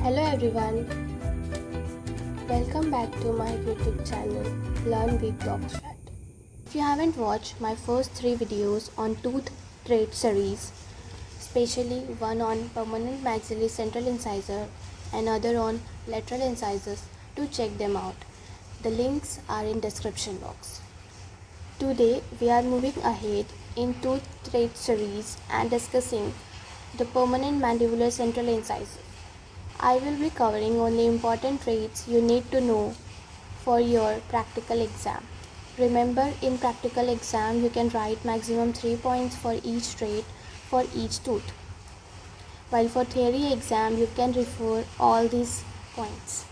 Hello everyone, welcome back to my YouTube channel Learn with Doc Swati. If you haven't watched my first 3 videos on tooth trait series, especially one on Permanent Maxillary Central Incisor and other on Lateral Incisors, do check them out. The links are in description box. Today we are moving ahead in tooth trait series and discussing the Permanent Mandibular Central Incisor. I will be covering only important traits you need to know for your practical exam. Remember, in practical exam you can write maximum 3 points for each trait for each tooth, while for theory exam you can refer all these points.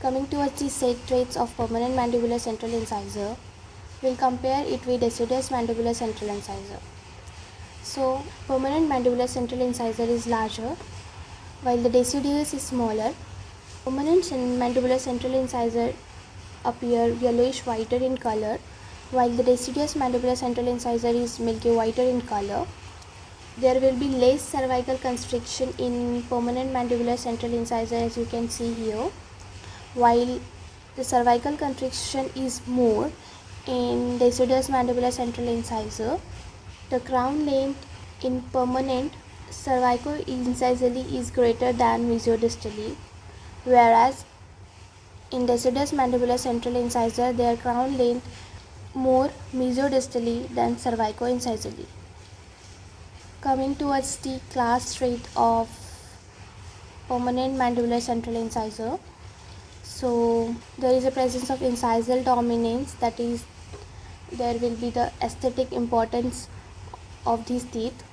Coming towards the set traits of Permanent Mandibular Central Incisor, we'll compare it with Deciduous Mandibular Central Incisor. So, Permanent Mandibular Central Incisor is larger, while the deciduous is smaller. Permanent mandibular central incisor appear yellowish whiter in color, while the deciduous mandibular central incisor is milky whiter in color. There will be less cervical constriction in permanent mandibular central incisor, as you can see here, while the cervical constriction is more in deciduous mandibular central incisor. The crown length in permanent cervico-incisally is greater than mesiodistally, whereas in deciduous mandibular central incisor their crown length more mesiodistally than cervico-incisally. Coming towards the class trait of permanent mandibular central incisor, so there is a presence of incisal dominance, that is, there will be the aesthetic importance of these teeth.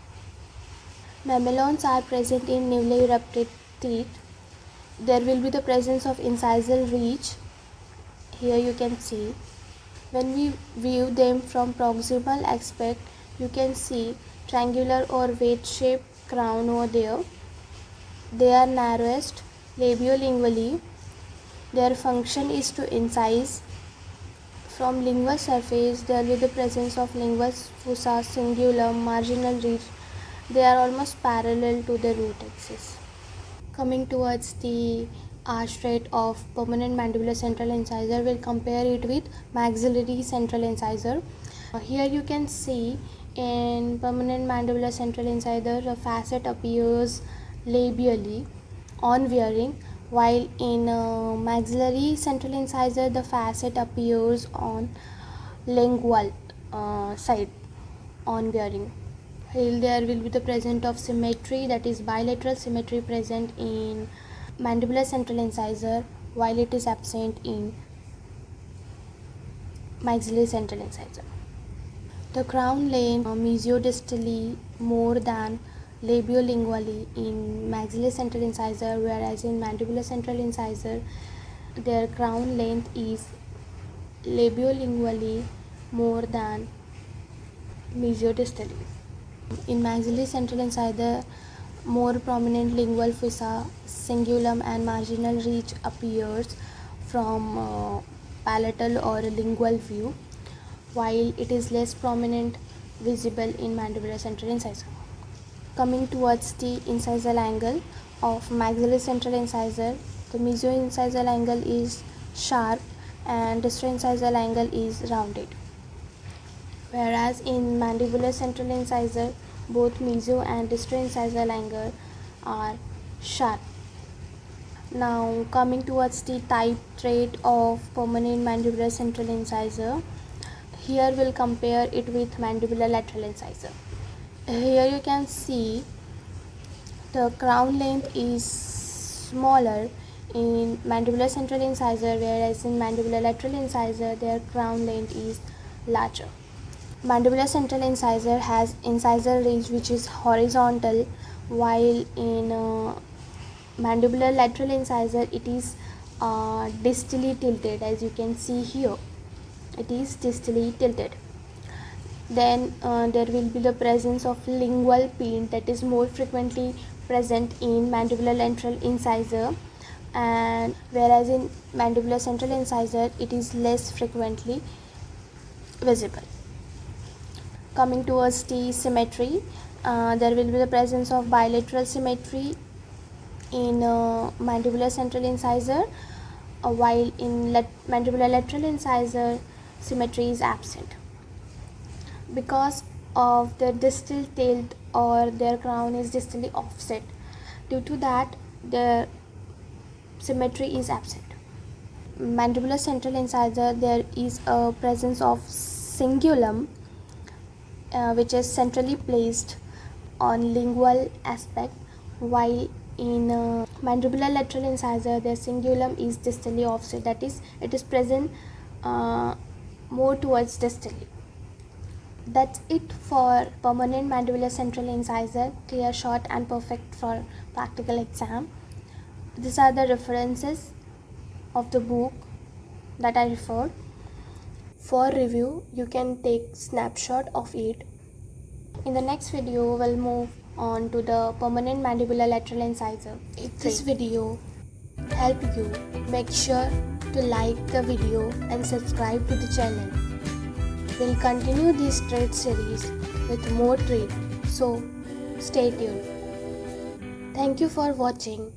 Mamelons are present in newly erupted teeth. There will be the presence of incisal ridge. Here you can see. When we view them from proximal aspect, you can see triangular or wedge-shaped crown over there. They are narrowest labiolingually. Their function is to incise. From lingual surface, there will be the presence of linguus fossa, cingulum, marginal ridge. They are almost parallel to the root axis. Coming towards the arch trait of permanent mandibular central incisor, we'll compare it with maxillary central incisor. Here you can see in permanent mandibular central incisor, the facet appears labially on wearing, while in maxillary central incisor the facet appears on lingual side on wearing. There will be the presence of symmetry, that is bilateral symmetry present in mandibular central incisor, while it is absent in maxillary central incisor. The crown length mesiodistally more than labiolingually in maxillary central incisor, whereas in mandibular central incisor their crown length is labiolingually more than mesiodistally. In maxillary central incisor, more prominent lingual fossa, cingulum and marginal ridge appears from palatal or lingual view, while it is less prominent visible in mandibular central incisor. Coming towards the incisal angle of maxillary central incisor, the mesioincisal angle is sharp and distal incisal angle is rounded, whereas in mandibular central incisor both mesio and distal incisal angle are sharp. Now coming towards the type trait of permanent mandibular central incisor, here we'll compare it with mandibular lateral incisor. Here you can see the crown length is smaller in mandibular central incisor, whereas in mandibular lateral incisor their crown length is larger. Mandibular central incisor has incisal ridge which is horizontal, while in mandibular lateral incisor it is distally tilted, as you can see here. It is distally tilted. Then there will be the presence of lingual pin, that is more frequently present in mandibular lateral incisor, and whereas in mandibular central incisor it is less frequently visible. Coming towards the symmetry, there will be the presence of bilateral symmetry in mandibular central incisor, while in mandibular lateral incisor symmetry is absent because of the distal tilt or their crown is distally offset. Due to that, the symmetry is absent. Mandibular central incisor, there is a presence of cingulum which is centrally placed on lingual aspect, while in mandibular lateral incisor the cingulum is distally offset, that is, it is present more towards distally. That's it for permanent mandibular central incisor, clear, short and perfect for practical exam. These are the references of the book that I referred. For review, you can take snapshot of it. In the next video, we'll move on to the permanent mandibular lateral incisor. If this video helped you, make sure to like the video and subscribe to the channel. We'll continue this trait series with more traits, so stay tuned. Thank you for watching.